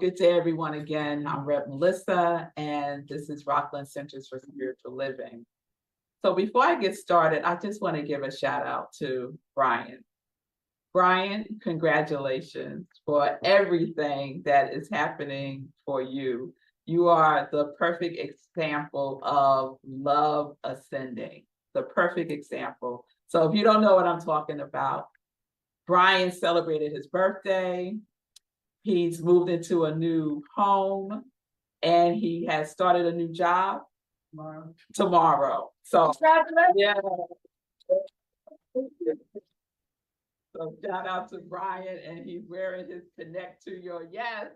Good day, everyone. Again, I'm revmelissa, and this is Rockland Centers for Spiritual Living. So before I get started, I just want to give a shout out to Brian. Brian, congratulations for everything that is happening for you. You are the perfect example of love ascending, the perfect example. So if you don't know what I'm talking about, Brian celebrated his birthday. He's moved into a new home and he has started a new job tomorrow. So, yeah. So shout out to Brian, and he's wearing his Connect to Your Yes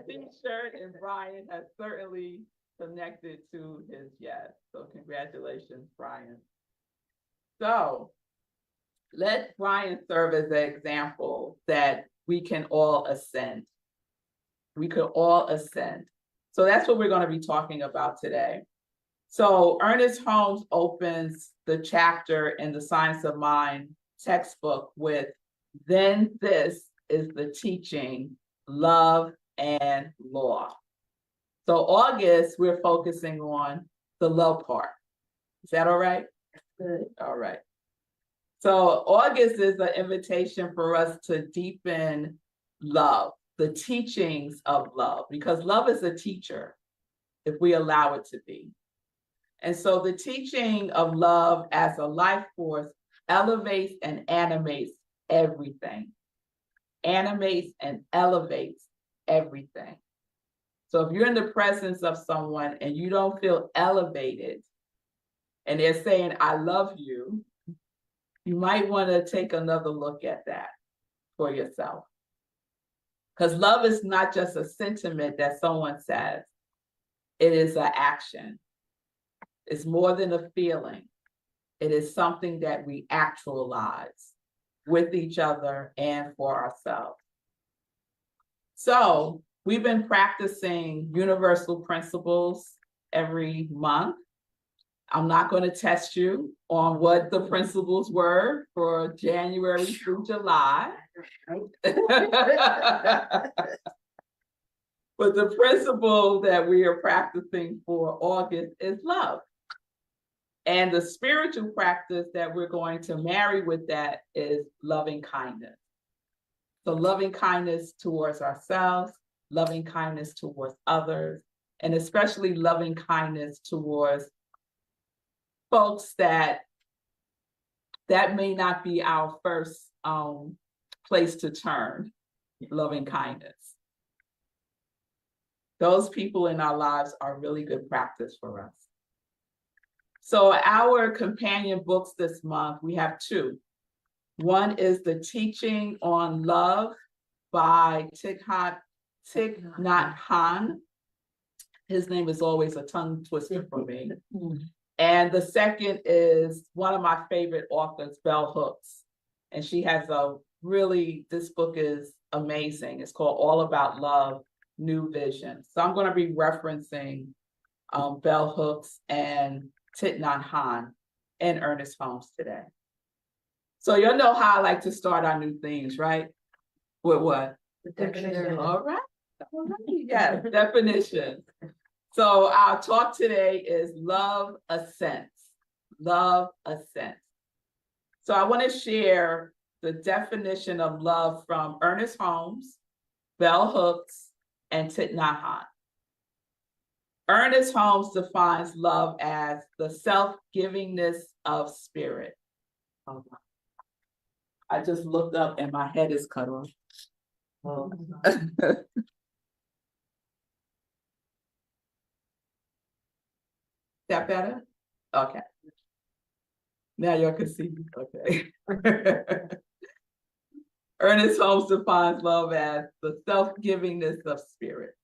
t-shirt, and Brian has certainly connected to his yes. So congratulations, Brian. So let Brian serve as an example that we can all ascend. We could all ascend. So that's what we're going to be talking about today. So Ernest Holmes opens the chapter in the Science of Mind textbook with, then this is the teaching, love and law. So August, we're focusing on the love part. Is that all right? Good. All right. So August is an invitation for us to deepen love, the teachings of love, because love is a teacher if we allow it to be. And so the teaching of love as a life force elevates and animates everything. Animates and elevates everything. So if you're in the presence of someone and you don't feel elevated and they're saying, I love you, you might want to take another look at that for yourself. Because love is not just a sentiment that someone says, it is an action. It's more than a feeling. It is something that we actualize with each other and for ourselves. So we've been practicing universal principles every month. I'm not going to test you on what the principles were for January through July. But the principle that we are practicing for August is love. And the spiritual practice that we're going to marry with that is loving kindness. So loving kindness towards ourselves, loving kindness towards others, and especially loving kindness towards folks that may not be our first place to turn, loving kindness. Those people in our lives are really good practice for us. So our companion books this month, we have two. One is The Teaching on Love by Thich Nhat Hanh. His name is always a tongue twister for me. And the second is one of my favorite authors, Bell Hooks. And she has this book is amazing. It's called All About Love, New Vision. So I'm going to be referencing Bell Hooks and Thich Nhat Hanh and Ernest Holmes today. So you'll know how I like to start our new themes, right? With what? The definition. All right. Yeah, definition. So our talk today is love ascents. Love ascents. So I want to share the definition of love from Ernest Holmes, Bell Hooks, and Thich Nhat Hanh. Ernest Holmes defines love as the self-givingness of spirit. Oh, I just looked up and my head is cut off. Oh. Is that better? Okay. Now y'all can see. Okay. Ernest Holmes defines love as the self-givingness of spirit.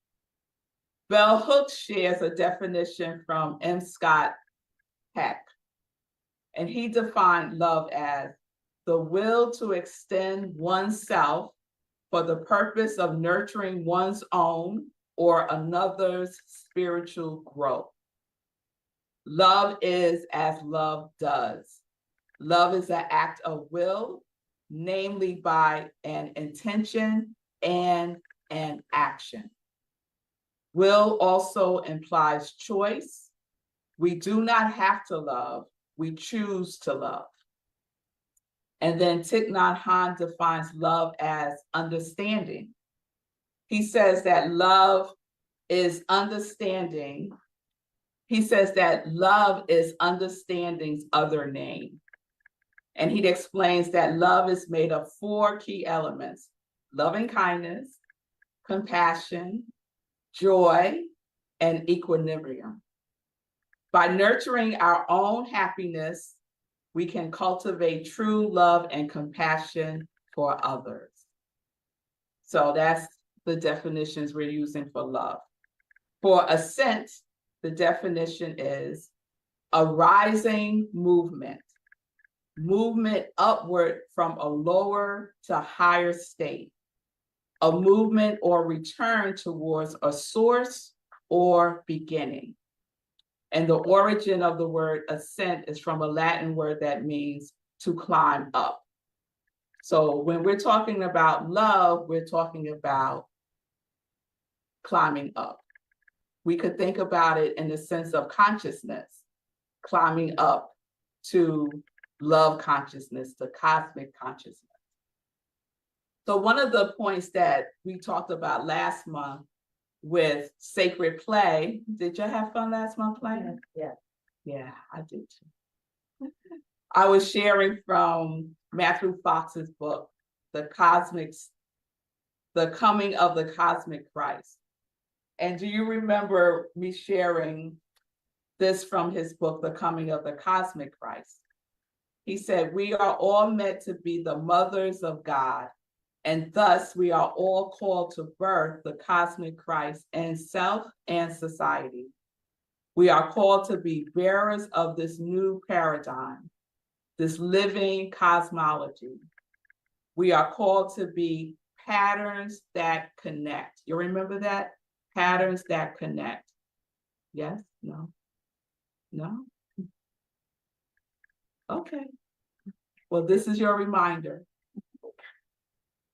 Bell Hooks shares a definition from M. Scott Peck, and he defined love as the will to extend oneself for the purpose of nurturing one's own or another's spiritual growth. Love is as love does. Love is an act of will, namely by an intention and an action. Will also implies choice. We do not have to love, we choose to love. And then Thich Nhat Hanh defines love as understanding. He says that love is understanding. He says that love is understanding's other name. And he explains that love is made of 4 key elements: loving kindness, compassion, joy, and equilibrium. By nurturing our own happiness, we can cultivate true love and compassion for others. So that's the definitions we're using for love. For ascent, the definition is a rising movement, movement upward from a lower to higher state, a movement or return towards a source or beginning. And the origin of the word ascent is from a Latin word that means to climb up. So when we're talking about love, we're talking about climbing up. We could think about it in the sense of consciousness, climbing up to love consciousness, to cosmic consciousness. So one of the points that we talked about last month with sacred play, did you have fun last month playing? Yeah. Yeah, I did too. I was sharing from Matthew Fox's book, The Coming of the Cosmic Christ. And do you remember me sharing this from his book, The Coming of the Cosmic Christ? He said, we are all meant to be the mothers of God, and thus we are all called to birth the cosmic Christ in self and society. We are called to be bearers of this new paradigm, this living cosmology. We are called to be patterns that connect. You remember that? Patterns that connect. Yes? No? No? Okay. Well, this is your reminder.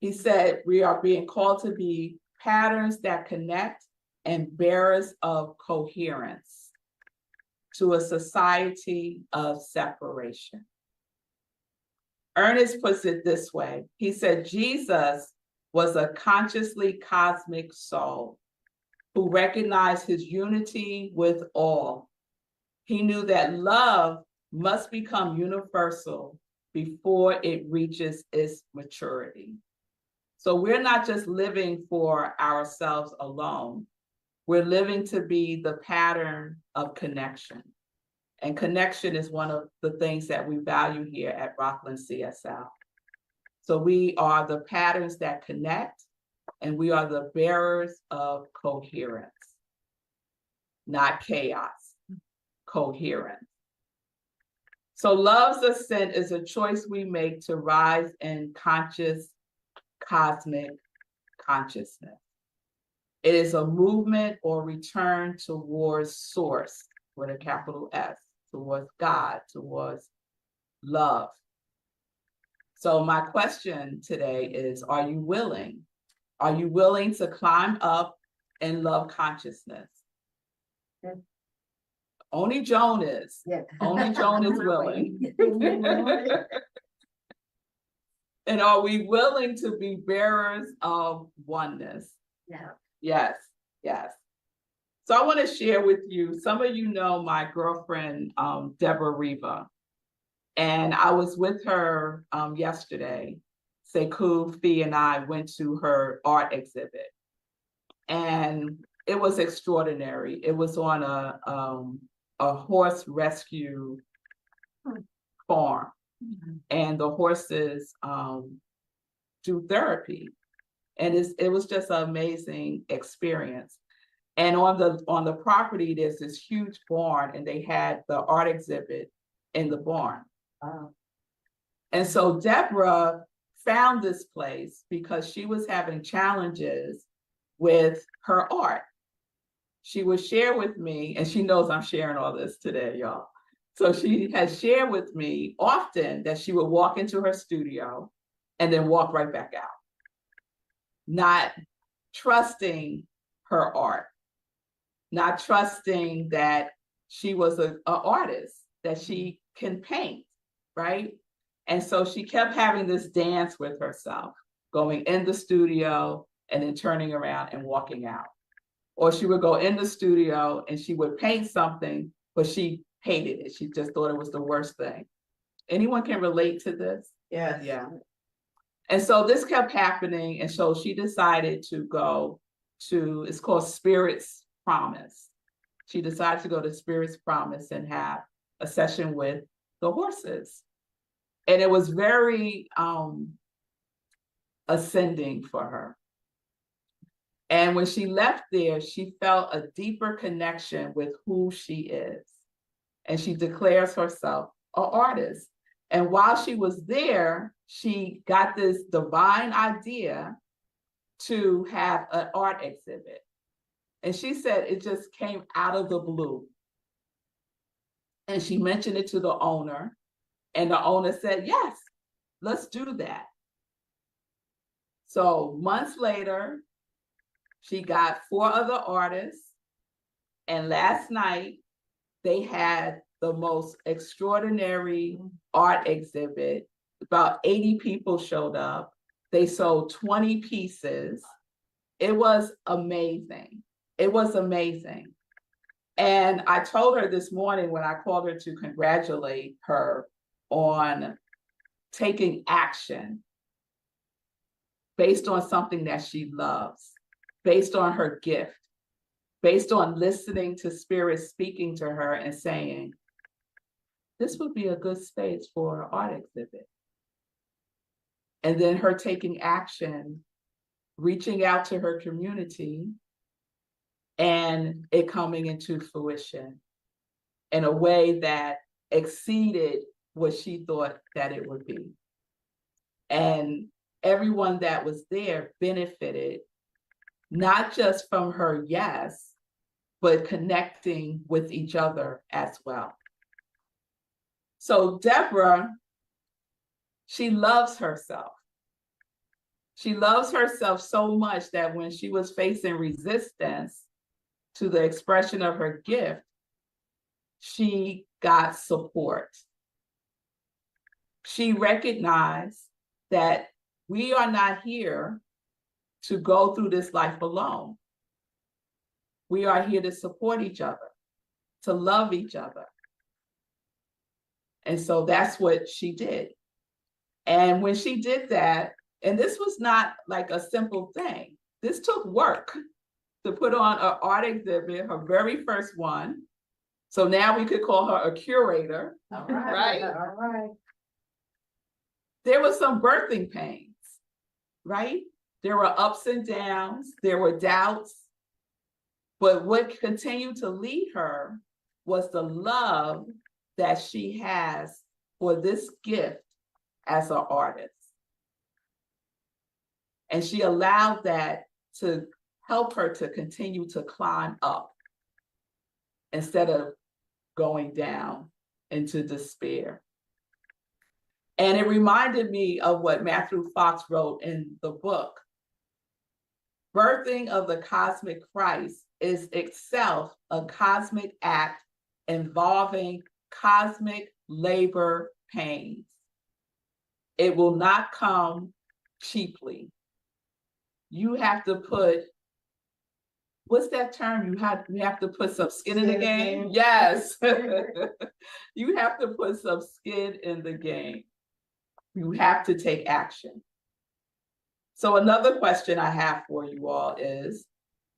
He said, we are being called to be patterns that connect and bearers of coherence to a society of separation. Ernest puts it this way. He said, Jesus was a consciously cosmic soul who recognized his unity with all. He knew that love must become universal before it reaches its maturity. So we're not just living for ourselves alone. We're living to be the pattern of connection. And connection is one of the things that we value here at Rockland CSL. So we are the patterns that connect, and we are the bearers of coherence, not chaos, coherence. So love's ascent is a choice we make to rise in conscious, cosmic consciousness. It is a movement or return towards source with a capital S, towards God, towards love. So my question today is, are you willing? Are you willing to climb up in love consciousness? Yeah. Only Joan is. Yeah. Only Joan is willing. And are we willing to be bearers of oneness? Yeah. Yes, yes. So I want to share with you, some of you know my girlfriend, Deborah Riva. And I was with her yesterday. Sekou Fee and I went to her art exhibit. And it was extraordinary. It was on a horse rescue farm. Mm-hmm. And the horses do therapy. And it was just an amazing experience. And on the property, there's this huge barn, and they had the art exhibit in the barn. Wow. And so Deborah found this place because she was having challenges with her art. She would share with me, and she knows I'm sharing all this today, y'all. So she has shared with me often that she would walk into her studio and then walk right back out, not trusting her art. not trusting that she was an artist, that she can paint, right? And so she kept having this dance with herself, going in the studio and then turning around and walking out. Or she would go in the studio and she would paint something, but she hated it. She just thought it was the worst thing. Anyone can relate to this? Yes. Yeah. And so this kept happening. And so she decided to go to, it's called Spirit's Promise. She decided to go to Spirit's Promise and have a session with the horses. And it was very ascending for her. And when she left there, she felt a deeper connection with who she is. And she declares herself an artist. And while she was there, she got this divine idea to have an art exhibit. And she said it just came out of the blue. And she mentioned it to the owner. And the owner said, yes, let's do that. So months later, she got 4 other artists. And last night, they had the most extraordinary art exhibit. About 80 people showed up. They sold 20 pieces. It was amazing. It was amazing. And I told her this morning when I called her to congratulate her on taking action based on something that she loves, based on her gift, based on listening to Spirit speaking to her and saying, this would be a good space for an art exhibit. And then her taking action, reaching out to her community, and it coming into fruition in a way that exceeded what she thought that it would be. And everyone that was there benefited, not just from her yes, but connecting with each other as well. So Deborah, she loves herself. She loves herself so much that when she was facing resistance to the expression of her gift, she got support. She recognized that we are not here to go through this life alone. We are here to support each other, to love each other. And so that's what she did. And when she did that, and this was not like a simple thing, this took work to put on an art exhibit, her very first one. So now we could call her a curator, right? All right. There was some birthing pains, right? There were ups and downs, there were doubts, but what continued to lead her was the love that she has for this gift as an artist. And she allowed that to help her to continue to climb up instead of going down into despair. And it reminded me of what Matthew Fox wrote in the book. Birthing of the cosmic Christ is itself a cosmic act involving cosmic labor pains. It will not come cheaply. You have to put, what's that term? You have to put some skin in the game? Yes. You have to put some skin in the game. You have to take action. So another question I have for you all is,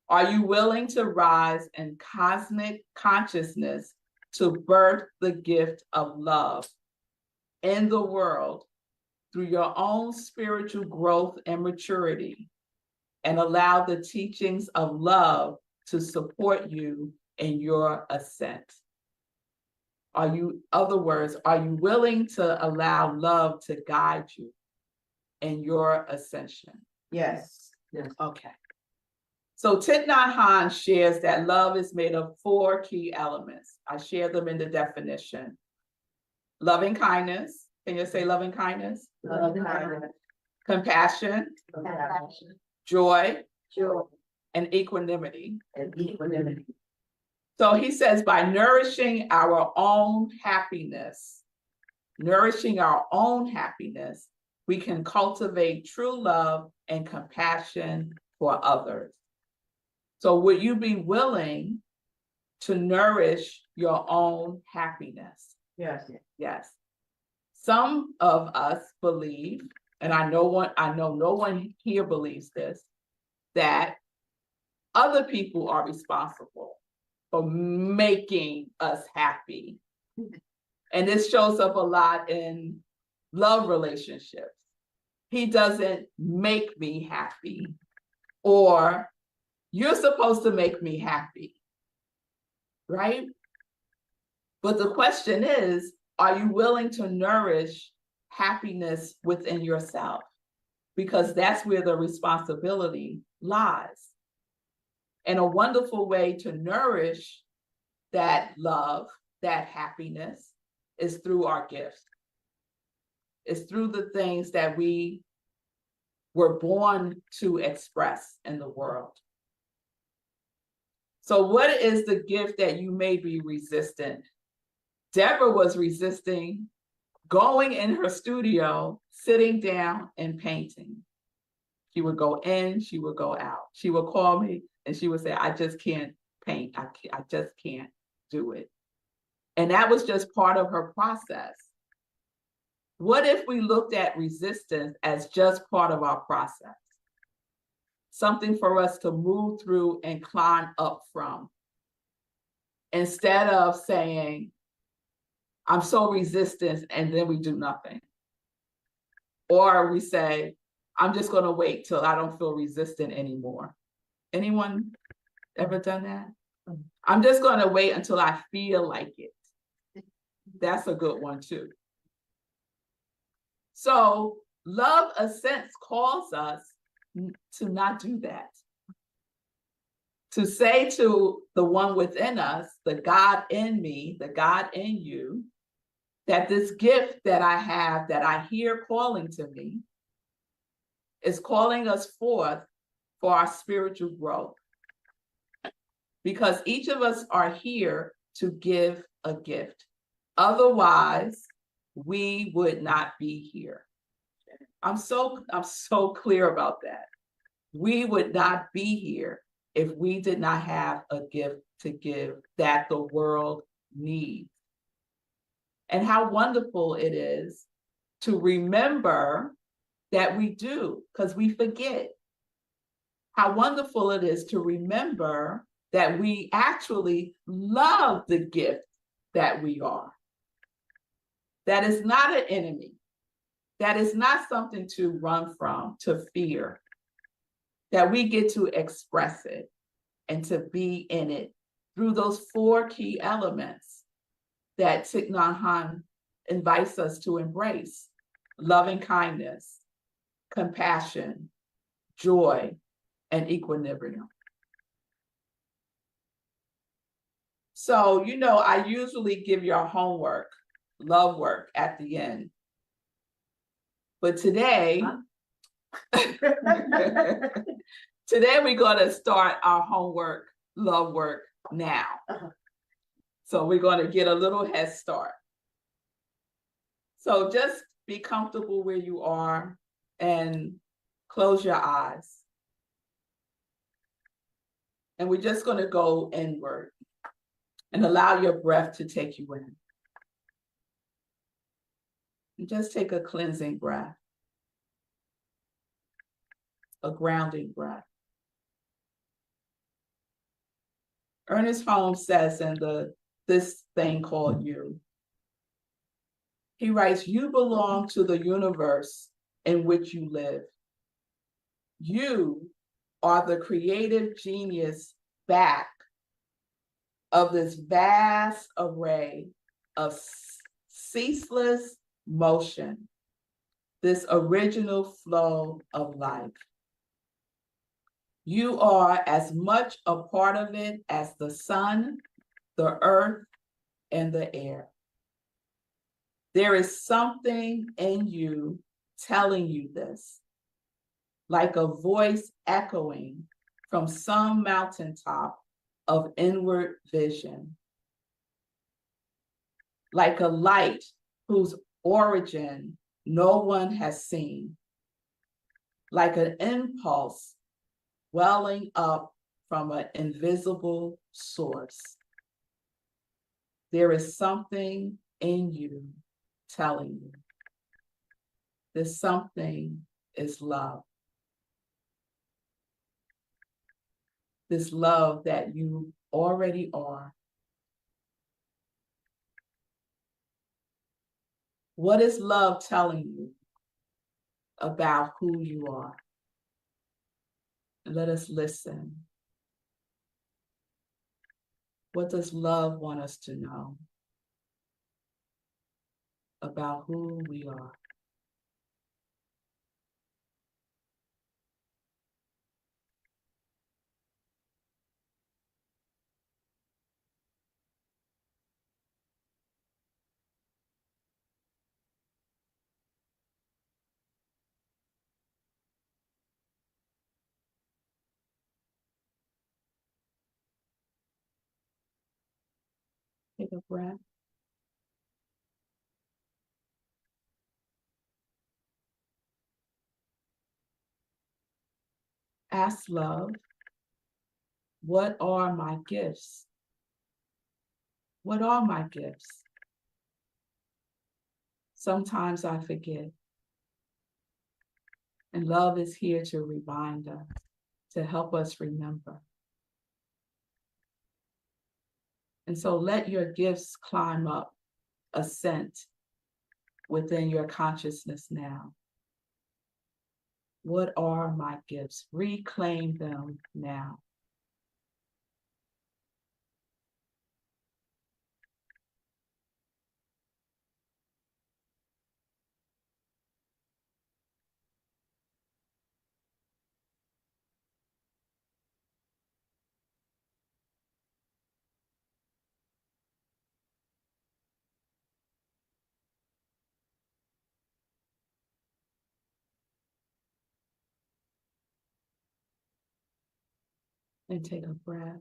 are you willing to rise in cosmic consciousness to birth the gift of love in the world through your own spiritual growth and maturity, and allow the teachings of love to support you in your ascent? Are you, other words, are you willing to allow love to guide you in your ascension? Yes. Yes. Okay. So Thich Nhat Hanh shares that love is made of 4 key elements. I share them in the definition. Loving kindness. Can you say loving kindness? Loving kindness. Compassion. Compassion. Joy. Joy. And equanimity. And equanimity. So he says, by nourishing our own happiness, we can cultivate true love and compassion for others. So would you be willing to nourish your own happiness? Yes. Yes. Some of us believe, and I know no one here believes this, that other people are responsible for making us happy. And this shows up a lot in love relationships. He doesn't make me happy, or you're supposed to make me happy, right? But the question is, are you willing to nourish happiness within yourself? Because that's where the responsibility lies. And a wonderful way to nourish that love, that happiness, is through our gifts. It's through the things that we were born to express in the world. So what is the gift that you may be resistant? Deborah was resisting going in her studio, sitting down and painting. She would go in, she would go out. She would call me and she would say, I just can't paint. I just can't do it. And that was just part of her process. What if we looked at resistance as just part of our process? Something for us to move through and climb up from. Instead of saying, I'm so resistant, and then we do nothing. Or we say, I'm just going to wait till I don't feel resistant anymore. Anyone ever done that? I'm just going to wait until I feel like it. That's a good one too. So love Ascent calls us to not do that. To say to the one within us, the God in me, the God in you, that this gift that I have, that I hear calling to me, is calling us forth for our spiritual growth. Because each of us are here to give a gift. Otherwise, we would not be here. I'm so clear about that. We would not be here if we did not have a gift to give that the world needs. And how wonderful it is to remember that we do, because we forget. How wonderful it is to remember that we actually love the gift that we are. That is not an enemy. That is not something to run from, to fear. That we get to express it and to be in it through those 4 key elements that Thich Nhat Hanh invites us to embrace: loving kindness, compassion, joy, and equilibrium. So, I usually give your homework, love work at the end. But today, today we're going to start our homework, love work now. So we're going to get a little head start. So just be comfortable where you are and close your eyes. And we're just going to go inward and allow your breath to take you in. And just take a cleansing breath, a grounding breath. Ernest Holmes says in This Thing Called You, he writes, you belong to the universe in which you live. You are the creative genius back of this vast array of ceaseless motion, this original flow of life. You are as much a part of it as the sun, the earth, and the air. There is something in you telling you this, like a voice echoing from some mountaintop of inward vision, like a light whose origin no one has seen, like an impulse welling up from an invisible source. There is something in you telling you. This something is love. This love that you already are. What is love telling you about who you are? And let us listen. What does love want us to know about who we are? Take a breath. Ask love, what are my gifts? What are my gifts? Sometimes I forget. And love is here to remind us, to help us remember. And so let your gifts climb up, ascent within your consciousness now. What are my gifts? Reclaim them now. And take a breath.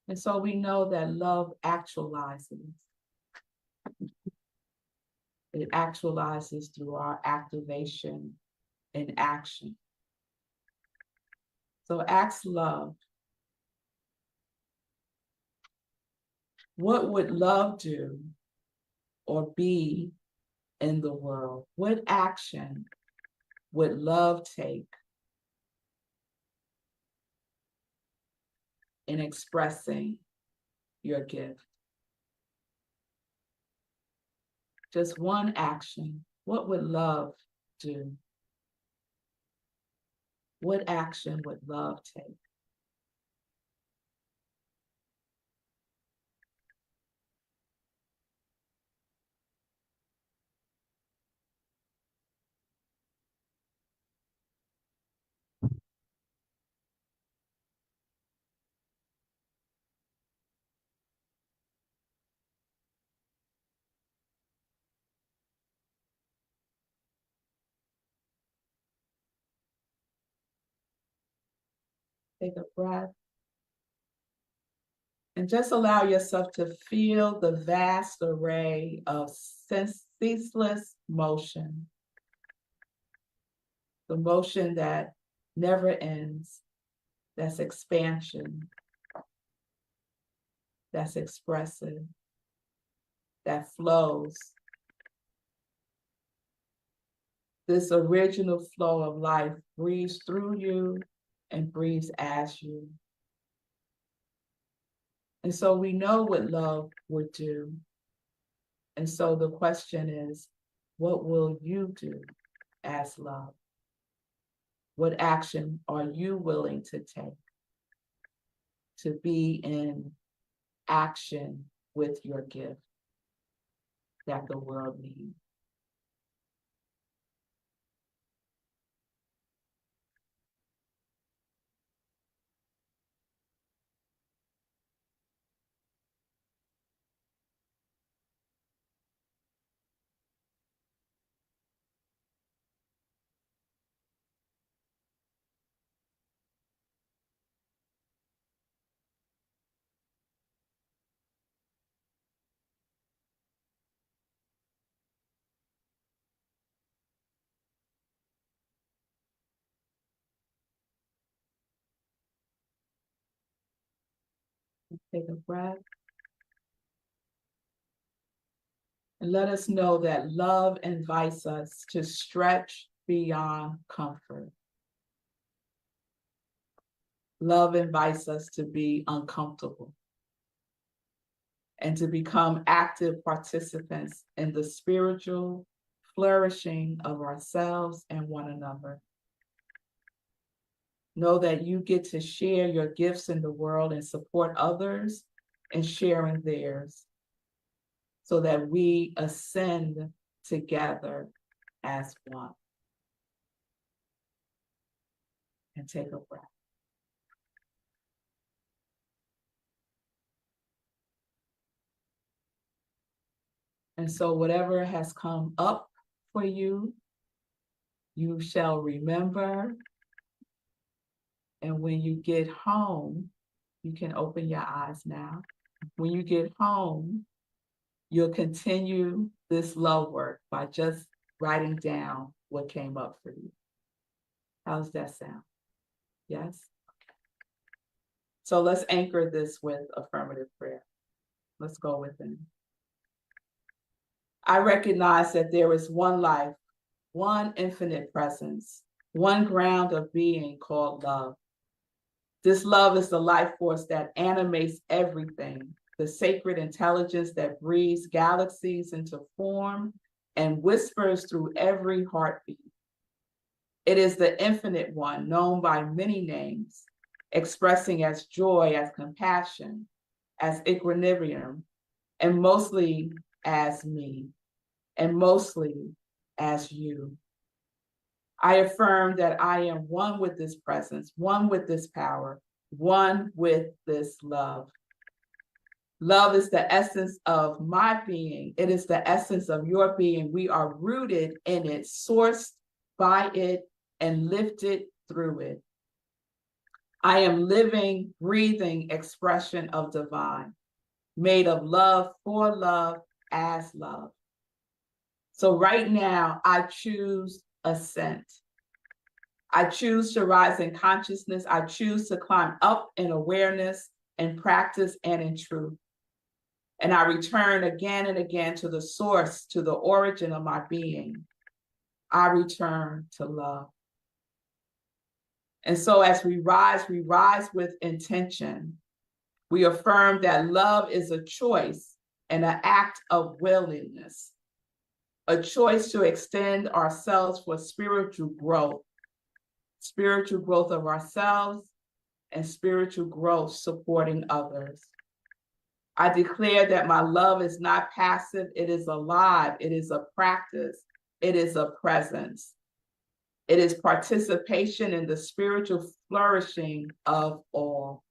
And so we know that love actualizes. It actualizes through our activation and action. So ask love, what would love do or be in the world? What action would love take in expressing your gift? Just one action. What would love do? What action would love take? Take a breath. And just allow yourself to feel the vast array of ceaseless motion. The motion that never ends, that's expansion, that's expressive, that flows. This original flow of life breathes through you and breathes as you. And so we know what love would do. And so the question is, what will you do as love? What action are you willing to take to be in action with your gift that the world needs? Take a breath. And let us know that love invites us to stretch beyond comfort. Love invites us to be uncomfortable and to become active participants in the spiritual flourishing of ourselves and one another. Know that you get to share your gifts in the world and support others in sharing theirs, so that we ascend together as one. And take a breath. And so whatever has come up for you, you shall remember. And when you get home, you can open your eyes now. When you get home, you'll continue this love work by just writing down what came up for you. How does that sound? Yes? Okay. So let's anchor this with affirmative prayer. Let's go with it. I recognize that there is one life, one infinite presence, one ground of being called love. This love is the life force that animates everything, the sacred intelligence that breathes galaxies into form and whispers through every heartbeat. It is the infinite one, known by many names, expressing as joy, as compassion, as equilibrium, and mostly as me, and mostly as you. I affirm that I am one with this presence, one with this power, one with this love. Love is the essence of my being. It is the essence of your being. We are rooted in it, sourced by it, and lifted through it. I am living, breathing expression of divine, made of love, for love, as love. So right now, I choose ascent. I choose to rise in consciousness. I choose to climb up in awareness, in practice, and in truth. And I return again and again to the source, to the origin of my being. I return to love. And so as we rise with intention. We affirm that love is a choice and an act of willingness, a choice to extend ourselves for spiritual growth of ourselves and spiritual growth supporting others. I declare that my love is not passive, it is alive, it is a practice, it is a presence. It is participation in the spiritual flourishing of all.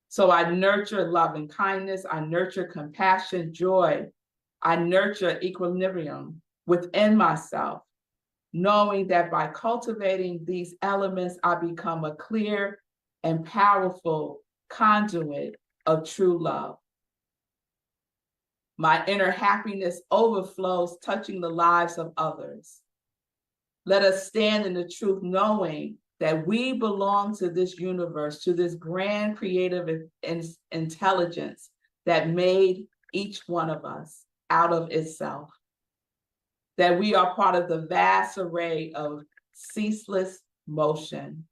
So I nurture love and kindness, I nurture compassion, joy, I nurture equilibrium within myself, knowing that by cultivating these elements, I become a clear and powerful conduit of true love. My inner happiness overflows, touching the lives of others. Let us stand in the truth, knowing that we belong to this universe, to this grand creative intelligence that made each one of us out of itself. That we are part of the vast array of ceaseless motion,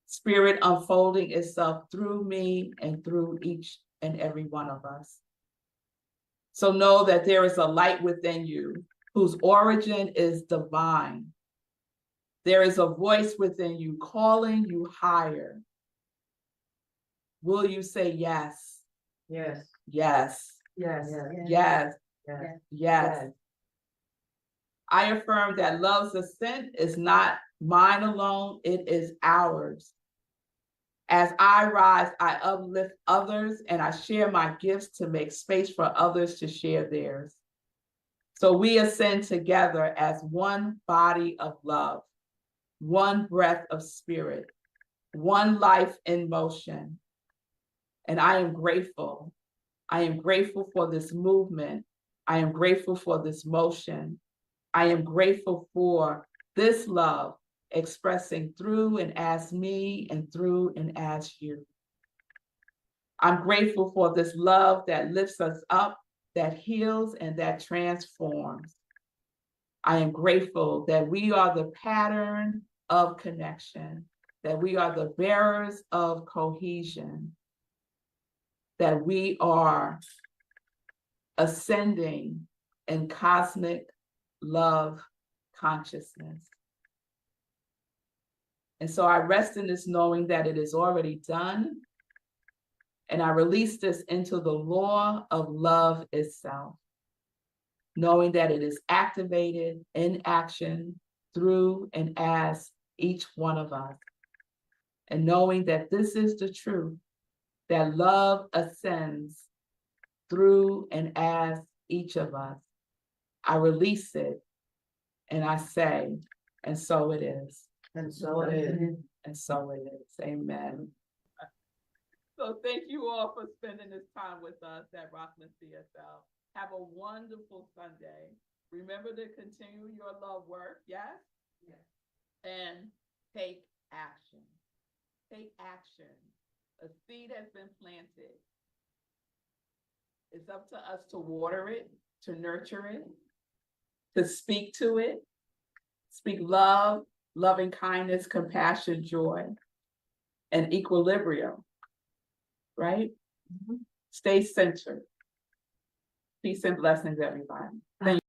spirit unfolding itself through me and through each and every one of us. So know that there is a light within you whose origin is divine. There is a voice within you calling you higher. Will you say yes? Yes. Yes. Yes. Yes. Yes. Yes. I affirm that love's ascent is not mine alone, it is ours. As I rise, I uplift others and I share my gifts to make space for others to share theirs. So we ascend together as one body of love, one breath of spirit, one life in motion. And I am grateful. I am grateful for this movement. I am grateful for this motion. I am grateful for this love expressing through and as me and through and as you. I'm grateful for this love that lifts us up, that heals, and that transforms. I am grateful that we are the pattern of connection, that we are the bearers of cohesion, that we are ascending in cosmic love consciousness. And so I rest in this knowing that it is already done. And I release this into the law of love itself, knowing that it is activated in action through and as each one of us. And knowing that this is the truth, that love ascends through and as each of us. I release it and I say, and so it is. And so it is. And so it is. Amen. So thank you all for spending this time with us at Rockland CSL. Have a wonderful Sunday. Remember to continue your love work, yes? Yes. And take action. Take action. A seed has been planted. It's up to us to water it, to nurture it, to speak to it. Speak love, loving kindness, compassion, joy, and equilibrium, right? Stay centered. Peace and blessings, everybody. Thank you.